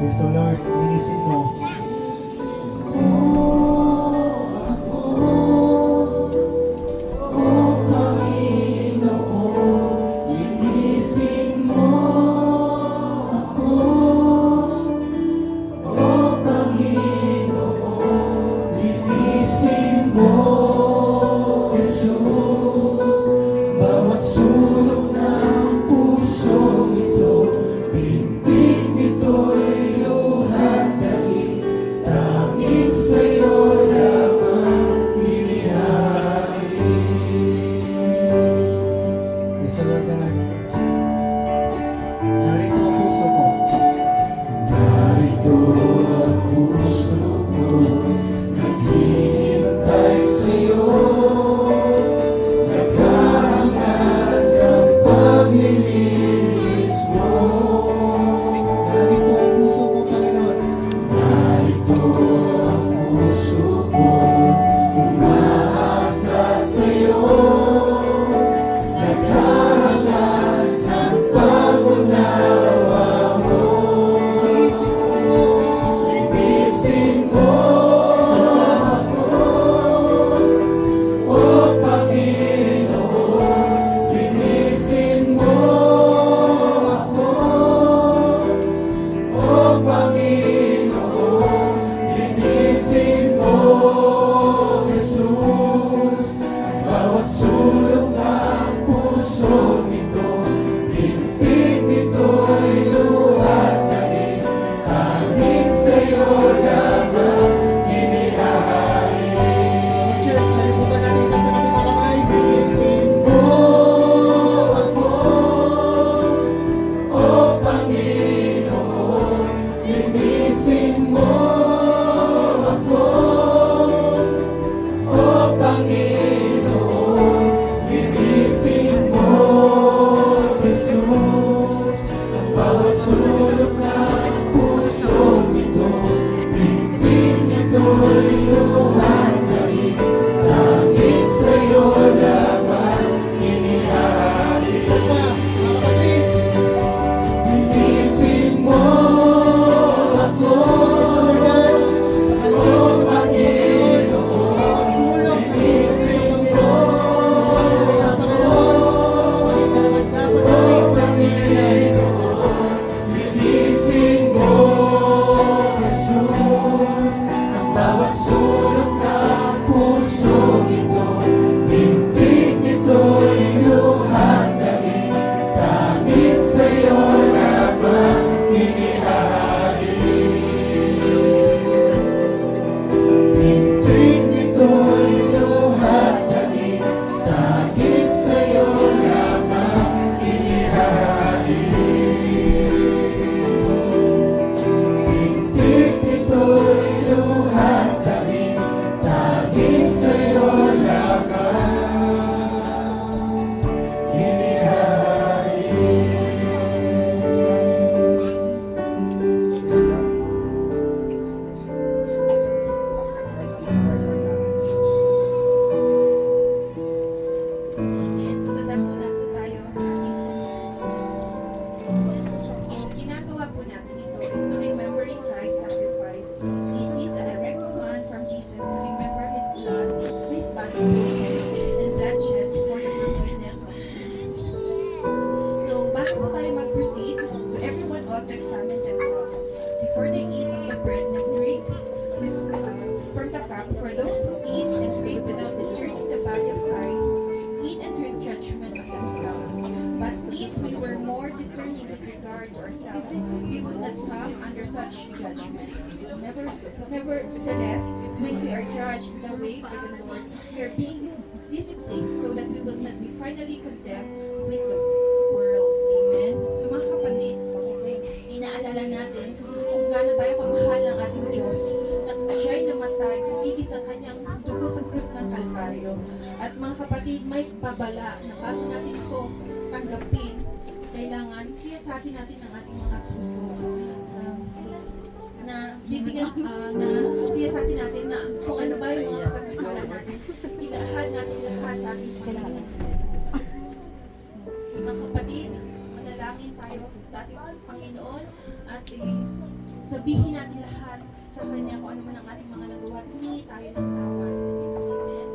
Yes, O Lord, linisin mo. Yes, O Lord God. Narito ang puso mo. Narito ang puso ko, naghihintay sa'yo, naghahangad ng paglilinis mo. Narito ang puso mo, Panginoon. Narito ang puso ko, umaasa sa'yo, naghahangad ng pag-unawa mo. Linisin mo ako, O Panginoon. Linisin mo ako, O Panginoon. Linisin mo, Jesus, bawat sulok ng pusong ito. Bintig nito'y luhat na tanging sa'yo lamang inihain. Church, nalimutan natin ka sa ating mga kamay. Linisin mo ako, O Panginoon. Linisin mo ako, O Panginoon. Linisin mo, Jesus, ang bawat sulok ng pusong ito. Bintig nito'y luhat na tanging sa'yo lamang inihain. Isa pa, mga kapatid. Linisin mo ako, O Panginoon. Linisin mo linisin mo, Jesus, ang bawat sulok ng pusong ito. Bintig nito'y luhat na tanging sa'yo lamang inihain. Bintig nito'y luhat na tanging sa'yo lamang inihain. Bintig nito'y luhat na tanging sa'yo lamang Amen. So, dadako na po tayo sa ating So, ginagawa po natin ito is to remembering Christ's sacrifice. It is a direct command from Jesus to remember His blood, His body broken and bloodshed for the forgiveness of sin. So, bago po tayo mag-proceed, so everyone ought to examine themselves before they eat of the bread and drink from the cup. For those who eat and drink without discerning the body of Christ, eat and drink judgment of themselves. But if we were more discerning with regard to ourselves, we would not come under such judgment. Nevertheless, when we are judged in the way by the Lord, we are being disciplined so that we will not be finally condemned with the world. Amen. So mga kapatid, inaalala natin kung gaano tayo kamahal ng ating Diyos, na siya'y namatay, tumigis ang kanyang dugo sa krus ng Kalbaryo. At mga kapatid, may babala na bago natin ito tanggapin, kailangan siyasatin natin ang ating mga puso. Na bibigyan, na siyasatin natin na kung ano ba yung mga pagkasalan natin, ilahad natin lahat sa ating Panginoon. Mga kapatid, manalangin tayo sa ating Panginoon at sabihin natin lahat sa Kanya kung ano man ang ating mga nagawa. Humingi tayo ng tawad. Amen.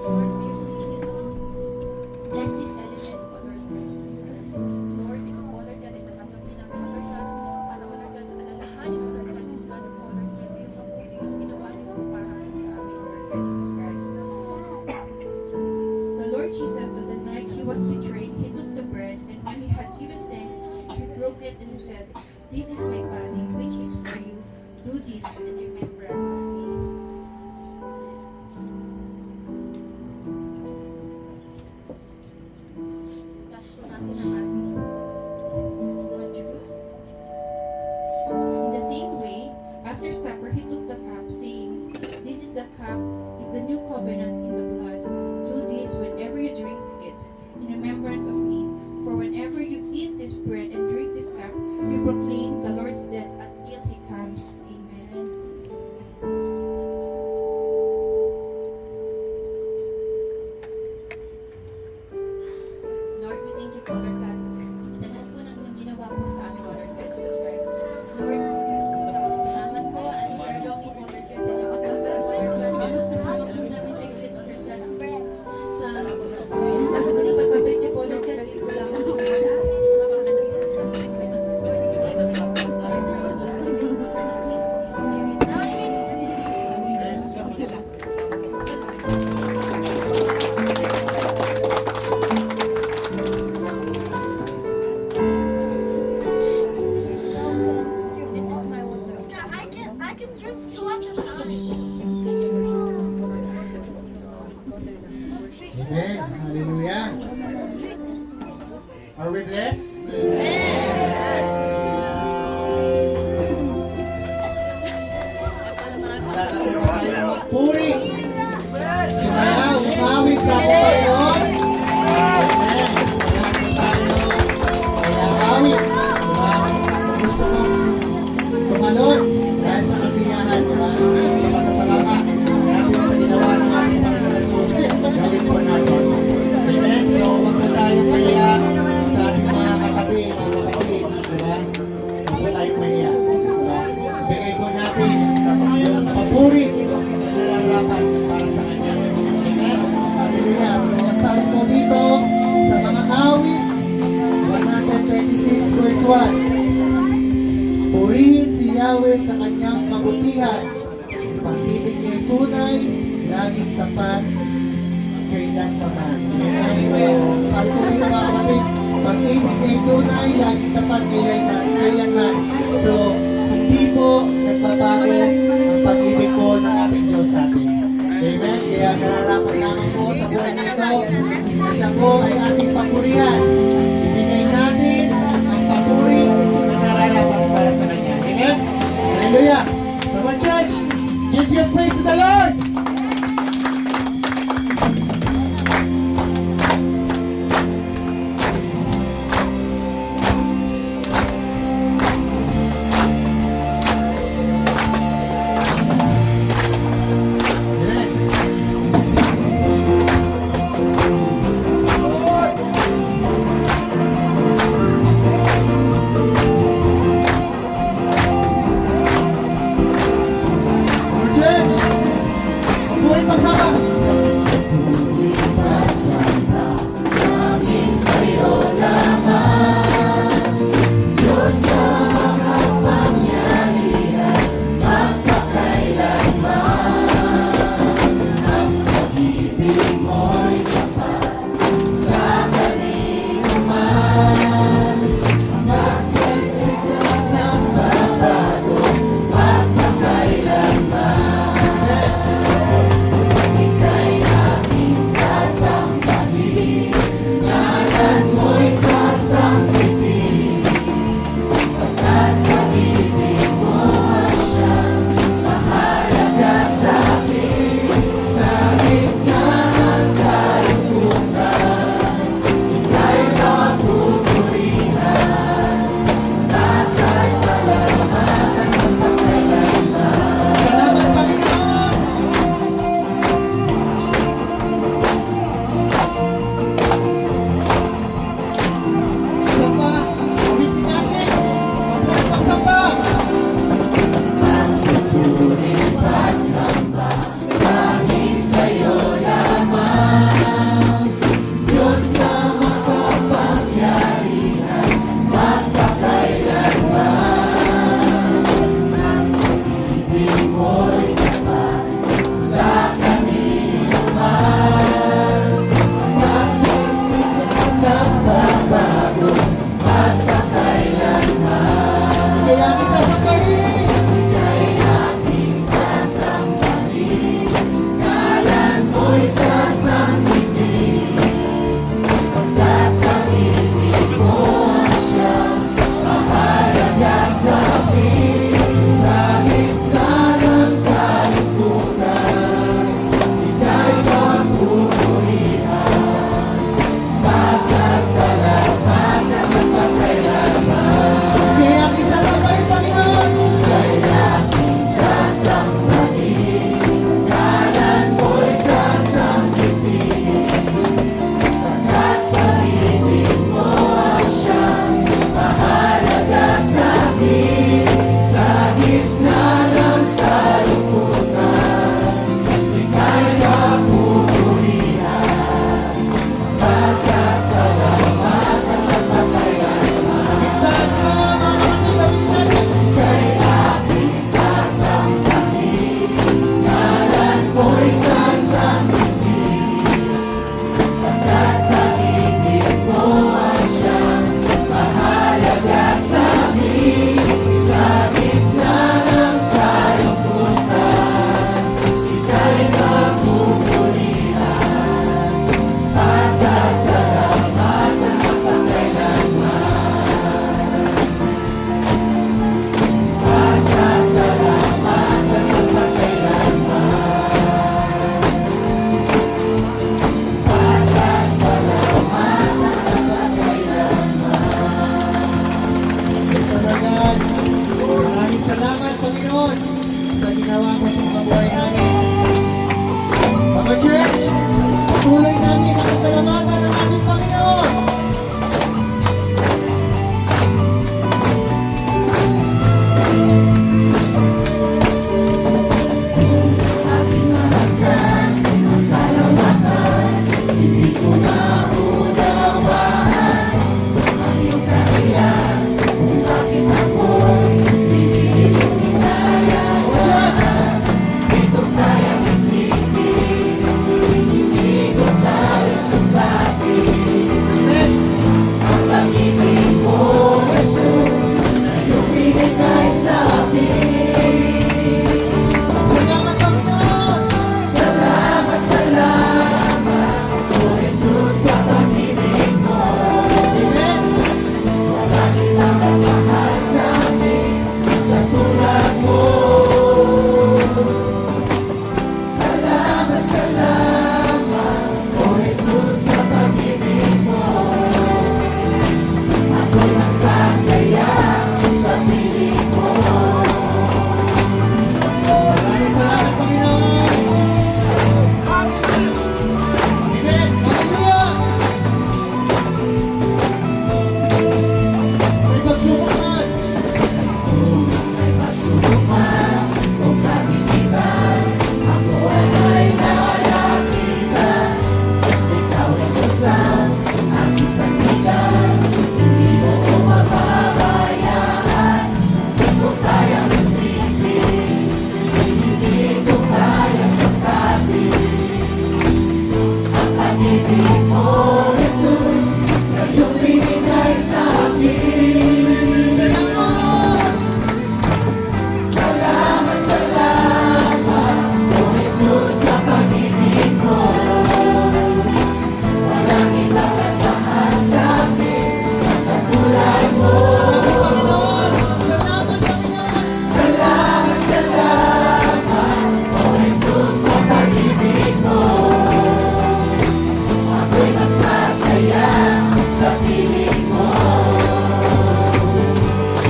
Lord, may we continue to bless these elements, O Lord God Jesus Christ. Lord, ikaw, O Lord God, ay tatanggapin namin, O Lord God, para, O Lord God, alalahanin, O Lord God, kung gaano po, O Lord God, yung mabuti yung ginawa niyo po para po sa amin, O Lord God Jesus Christ. The Lord Jesus, on the night he was betrayed, he took the bread, and when he had given thanks, he broke it and said, "This is my body, which is for you. Do this in remembrance of me." Taas po natin ang ating raw juice. In the same way, after supper, he took the cup, saying, "This is the cup, is the new covenant in the blood. Do this whenever you drink it, in remembrance of me. For whenever you eat this bread and drink this cup, you proclaim the Lord's death until he comes." Amen. Lord, we thank you po, Lord God, sa lahat po ng ginawa po sa amin, O Lord God Jesus Christ. Lord, salamat po at we are longing po, Lord God, sa inyong pagkabal po, Lord God. Makasama po namin kayo ulit, O Lord God, sa muling pagbabalik niyo po, Lord God. Wala mo ang mataas. Lord, we thank you po, This is my water. Scott, I can drink two at a time. Amen. Hallelujah. Are we blessed? Tatayo tayo magpuri. Sumayaw, umawit sa ating Panginoon. Amen. Sumayaw tayo. Kaya awit. Kung gusto mo tumalon dahil sa kasiyahan, sa pasasalamat natin sa ginawa ng ating Panginoon Jesus, gawin po natin. Amen. So, wag po tayo kaya sa ating mga katabi, mga kapatid. Diba? Wag po tayo kaya. Bigay po natin yung papuri na nararapat para sa Kanya. Amen. Hallelujah. So, kasama po dito sa mga awit 126 verse 1. Purihin si Yahweh sa kanyang kabutihan. Pag-ibig niya'y tunay, laging tapat, kailanman. Amen. So, sabi ko dito mga kapatid, pag-ibig niya'y tunay, laging tapat, kailanman. So, hindi po nagbabago ang pag-ibig po ng ating Diyos sa atin. Amen. Kaya nararapat naman po sa buhay nito na siya po ay ating papurihan. Ibigay natin ang papuri na nararapat para sa Kanya. Amen. Hallelujah. So, my church, give your praise to the Lord. Amen.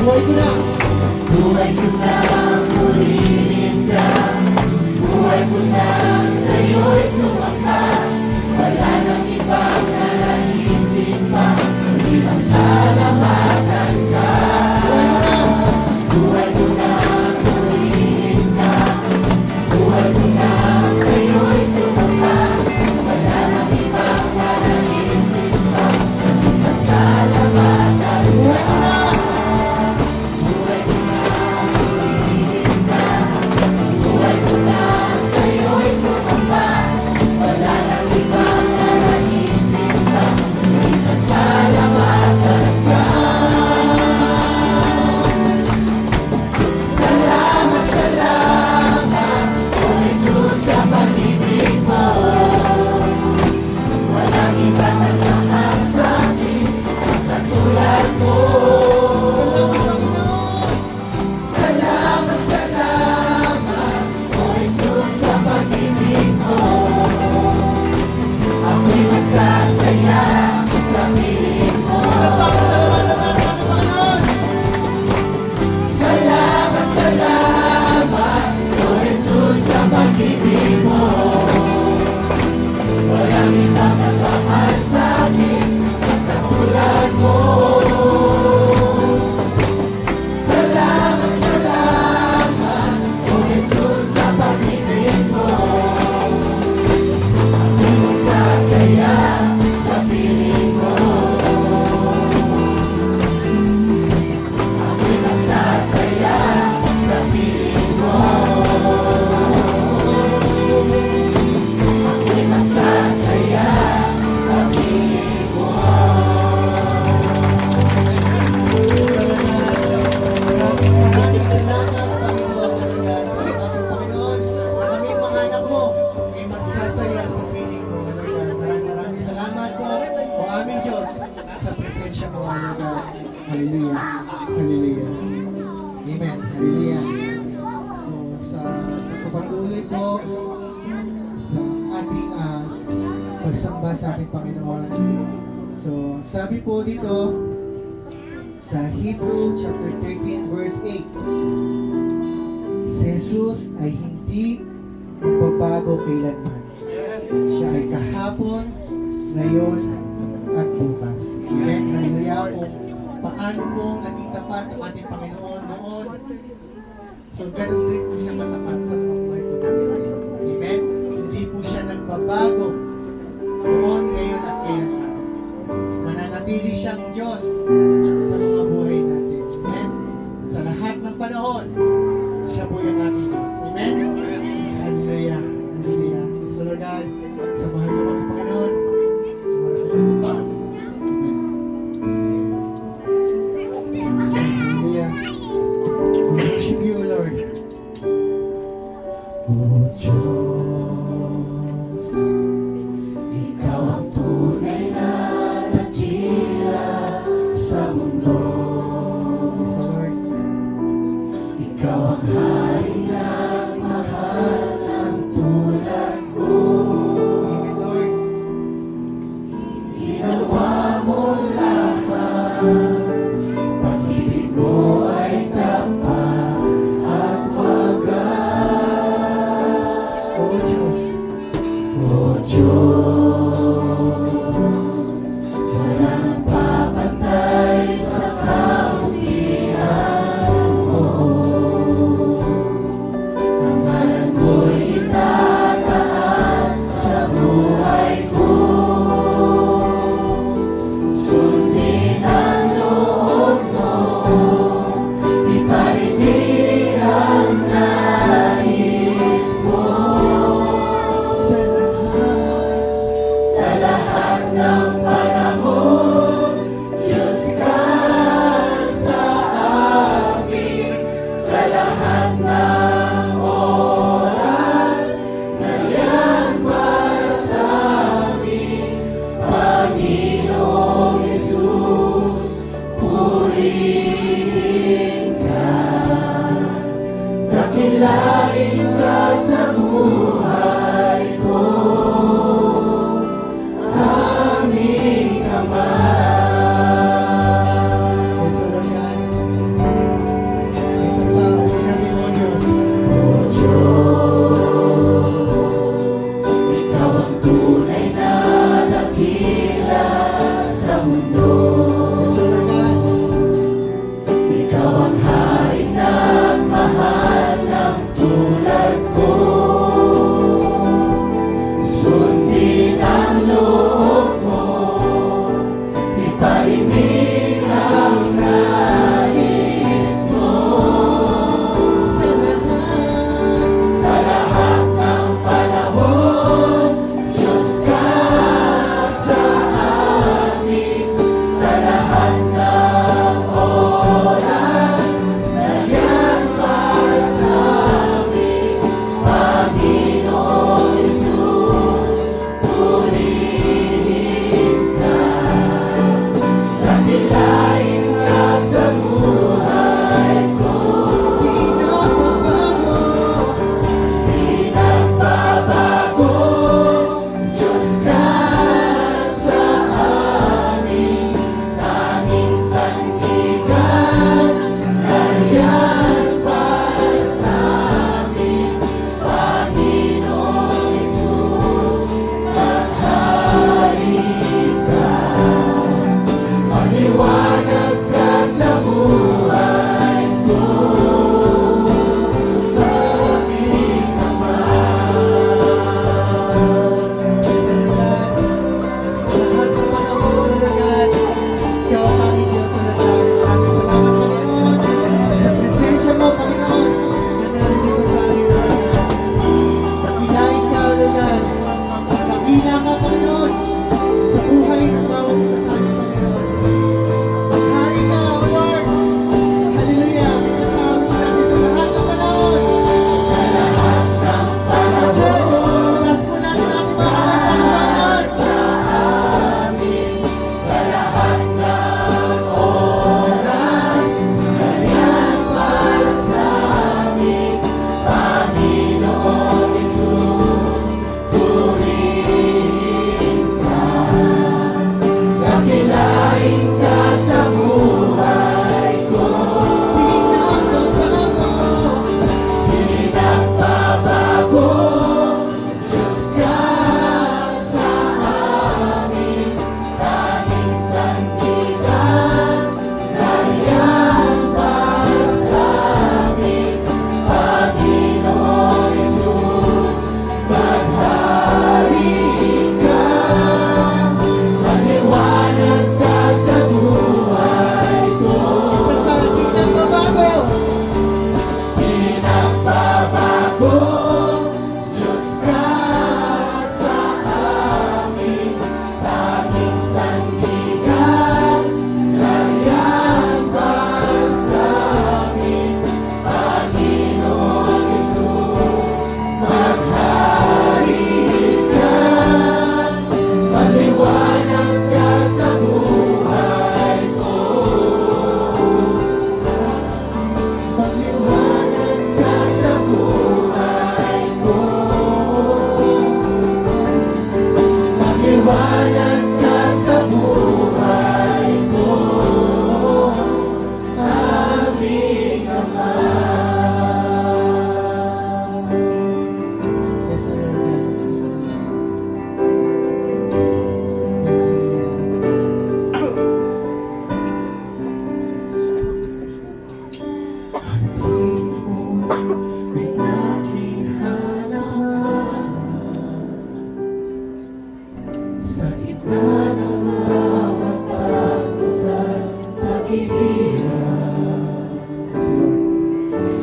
Buhay ko na. Buhay ko na purihin ka. Buhay ko na sa'yo'y sumaka. Wala nang ibang nanaisip pa, kundi pasalamatan ka. Buhay ko na purihin ka. Buhay ko na sa'yo'y sumaka. Wala nang ibang nanaisip pa, kundi pasalamatan ka. Hallelujah. Hallelujah. Amen. Hallelujah. So, sa pagpapatuloy po sa ating pagsamba sa ating Panginoon. So, sabi po dito sa Hebrew chapter 13 verse 8, si Jesus ay hindi magbabago kailanman. Siya ay kahapon, ngayon, at bukas. Amen. Hallelujah. Kung paano po naging tapat ang ating Panginoon noon, so ganun rin po siya katapat sa mga buhay po natin ngayon. Amen. Hindi po siya nagbabago noon, ngayon, at kailanman. Mananatili siyang Diyos sa mga buhay natin. Amen. Sa lahat ng panahon, siya po yung ating Diyos. Amen. Hallelujah. Hallelujah. So Lord God, samahan niyo kami Panginoon. Sa oras na ito. Hallelujah. We worship you, Lord. O Diyos, Ikaw ang tunay na dakila sa mundo. Yes, Lord. Ikaw ang hari na mahal ng tulad ko. Amen, Lord. Ginawa mo lahat. Pag-ibig mo ay tapat at wagas. O Diyos, O Diyos, walang papantay sa kauntian mo. Ang ngalan mo'y itataas sa buhay ko. Sundin ang loob mo, iparinig ang nais mo. Sa lahat ng panahon, Diyos ka sa amin. Sa lahat ng oras, nayaman sa amin. Panginoong Jesus, purihin ka. Dakilain ka sa buhay ko, aming Ama. Yes, Lord God.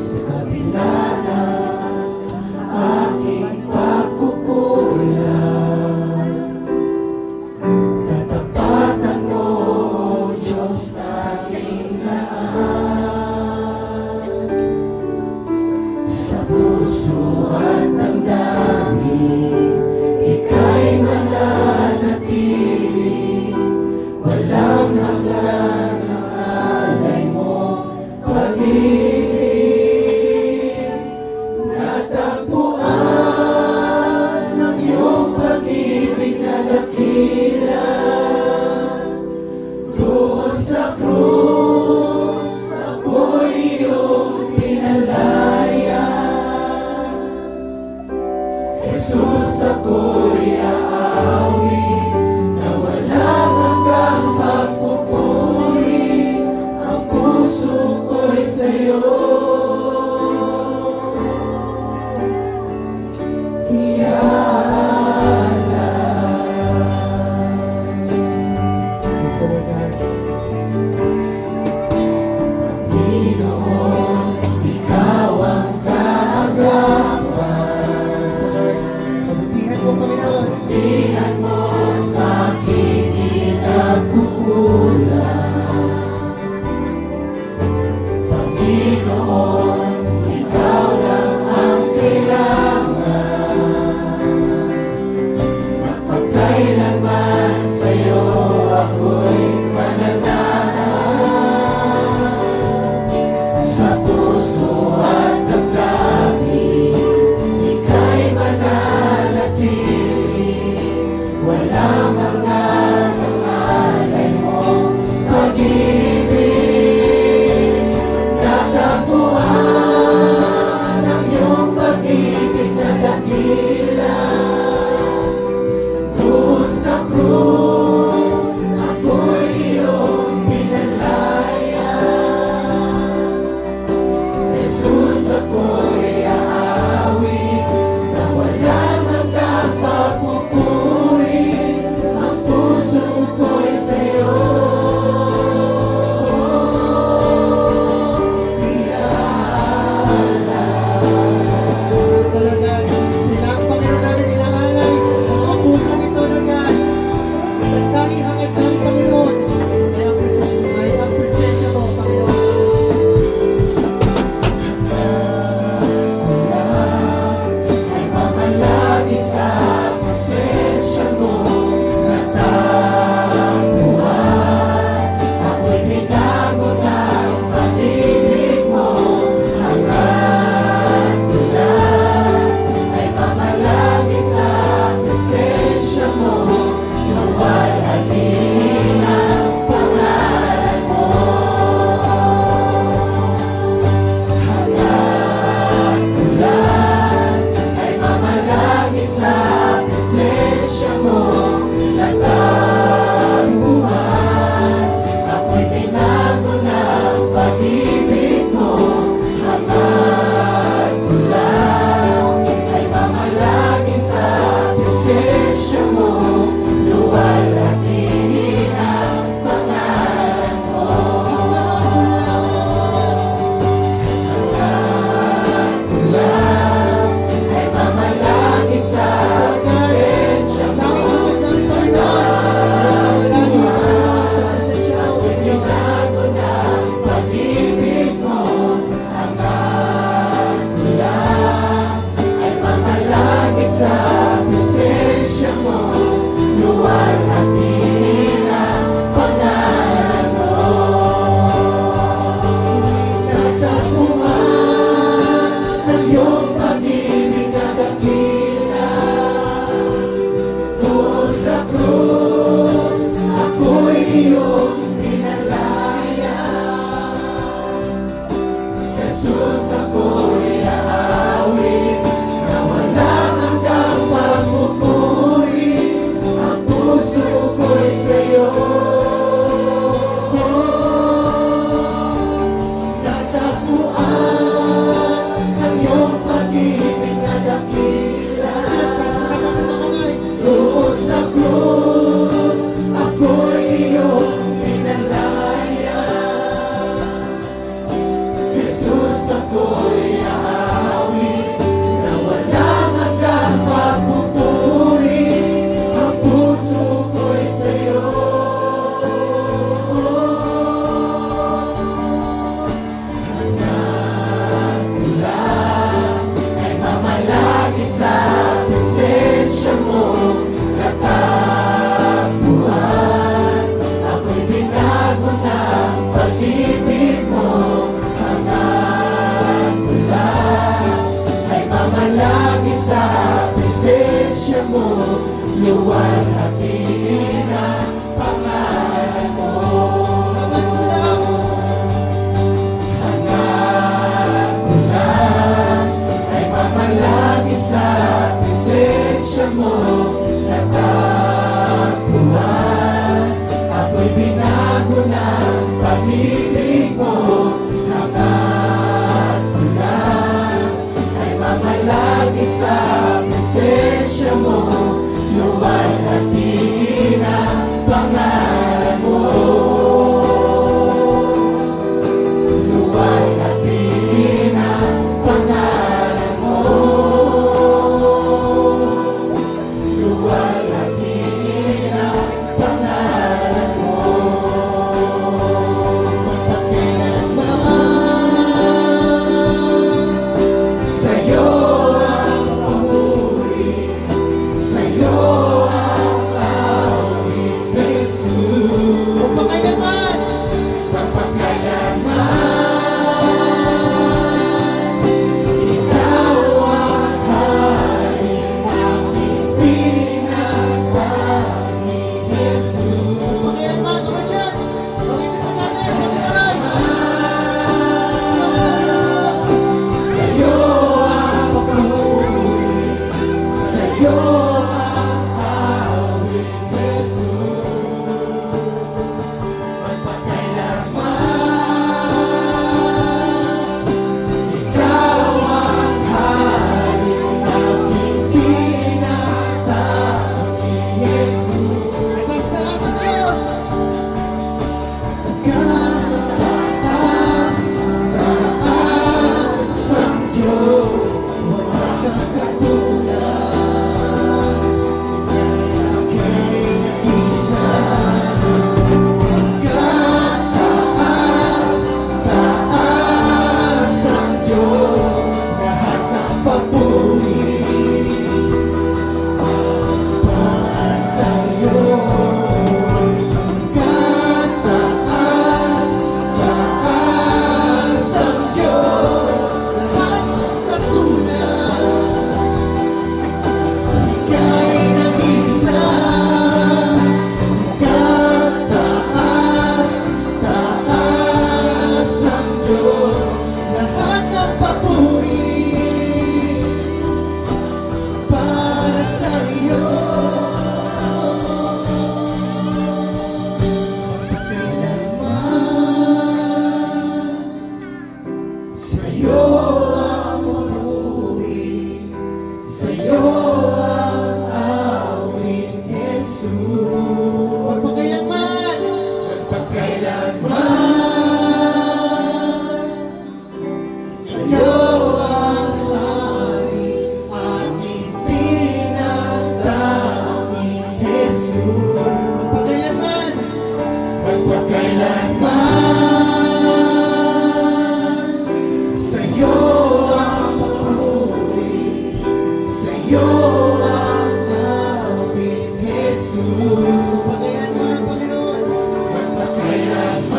Sa kabila ng aking pagkukulang, katapatan mo, Diyos aking lahat. Sa puso at damdamin, ika'y mananatili. Walang hanggan ang alay mo pag-ibig. Natagpuan ng iyong pag-ibig na dakila. Doon sa krus, ako'y iyong pinalaya. Jesus, ako'y aawit na walang hanggang pagpupuri. Ang puso ko'y sa'yo Sa lugar. Panginoon, ikaw ang kaagawan. Sa Lord. Pabutihan mo, Panginoon. Pagdihan mo sa aking inagkukulang. Panginoon, ikaw lang ang kailangan. Magpagkailanman sa'yo ako'y mananahan. Sa puso at damdamin, ika'y mananatili. Walang hanggan ang alay mong pag-ibig. Natagpuan ang iyong pag-ibig na dakila. Doon sa krus, ako'y iyong pinalaya. Jesus, ako'y aawit na walang hanggang pagpupuri. Ang puso ko'y sa'yo Sa lugar. Sila ang Panginoon namin inaalay. Ang mga puso nito, Lord God. At tanging hangad ng Panginoon ay ang presensya mo, Panginoon. ay mamalagi sa presensya mo. Natagpuan, ako'y binago ng pag-ibig mo. Hangad ko lang ay mamalagi sa presensya mo. Luwalhatiin ang pangalan mo. Hangad ko lang ay mamalagi sa presensya mo. Natagpuan, ako'y tinago ng pag-ibig mo. Hangad ko lang ay mamalagi sa presensya mo. Luwalhatiin ang pangalan mo. Hangad ko lang ay mamalagi sa presensya mo. Tanging hangad ng Panginoon. Lagi, Panginoon, sa presensya mo, Panginoon. Binago ng pag-ibig mo. Hangad ko lang ay mamalagi sa presensya mo. Luwalhatiin ang pangalan mo. Natagpuan ng iyong pag-ibig na dakila. Doon sa krus, ako'y iyong pinalaya. Jesus, ako'y aawit na walang hanggang pagpupuri. Ang puso ko'y sa'yo natagpuan ng iyong pag-ibig na dakila. Diyos, taas mo kata ng mga kamay. Doon sa krus, ako'y iyong pinalaya. mo, luwalhatiin ang pangalan mo. Hangad ko lang ay mamalagi sa presensya mo. Natagpuan, ako'y binago ng pag-ibig mo. Hangad ko lang ay mamalagi sa presensya mo. Luwalhatiin ang pangalan mo. Luwalhatiin ang pangalan mo. Luwalhatiin ang pangalan mo. Sa'yo ang papuri, sa'yo ang awit, Jesus. Magpakailanman! Magpakailanman, ikaw ang hari, aking pinagpani, Jesus. Magpakailanman, mga church! Pakinggan natin sa kasalan! Sa'yo ang papuri, sa'yo ang awit, Jesus. Magpakailanman, ikaw ang hari, aking pinagtanging Jesus. Taas ang Diyos! Taas, taas ang Diyos, walang katulad. Aking isa. Taas, taas ang Diyos, lahat ng papuri para sa'yo. Taas, taas ang Diyos, lahat ng katulad. Ika'y nag-isa. Taas, taas ang Diyos, lahat ng papuri para sa'yo. Sa'yo ang papuri, sa'yo ang awit, Jesus. Magpakailanman! Magpakailanman, sa'yo ang hari, aking pinagtanging Jesus. Magpakailanman! Magpakailanman, sa'yo ang papuri, sa'yo ang awit, Jesus. Magpakailanman, Panginoon! Magpakailanman,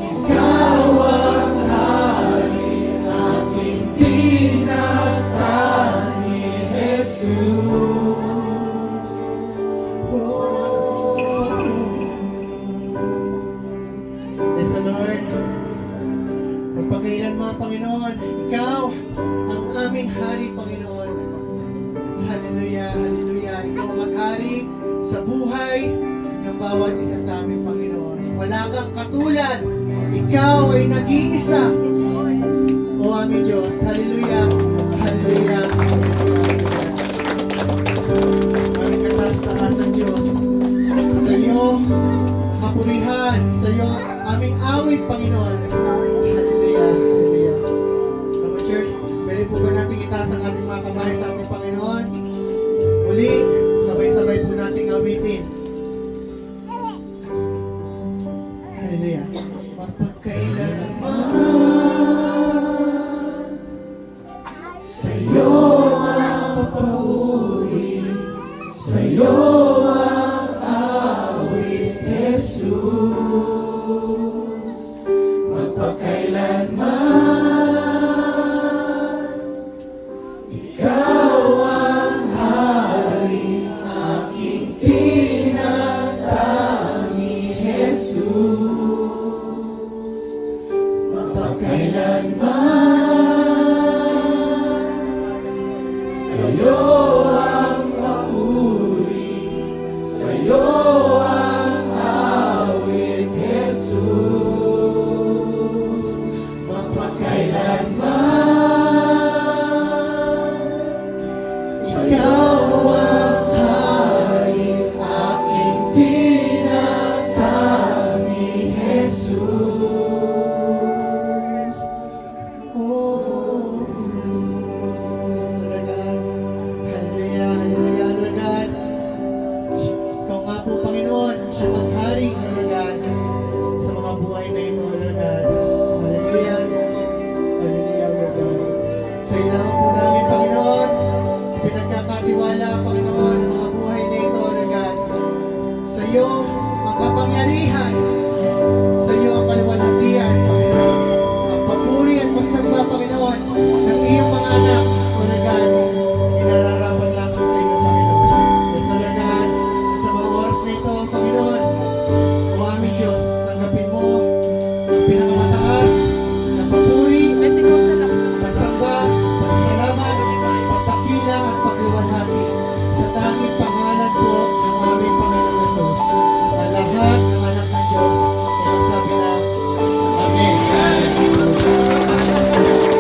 ikaw ang hari, aking pinagtanging Jesus. Yes, Lord. Magpakailanman, Panginoon. Ikaw ang aming hari, Panginoon. Hallelujah, hallelujah. Ikaw ang maghari sa buhay ng bawat isa sa amin, Panginoon. Wala kang katulad. Ikaw ay nag-iisa. O aming Diyos. Hallelujah, hallelujah. Aming kataas-taas ang Diyos. Sa iyo, kapurihan. Sa iyo, aming awit, Panginoon. Hallelujah, hallelujah. Mga church, pwede po ba natin itaas ang ating mga kamay sa ating Panginoon? Muli, sabay-sabay po nating awitin. Hallelujah. Mapagkailanman. Sa'yo ang papuri, sa'yo ang awit, Jesus. Magpakailanman, kapangyarihan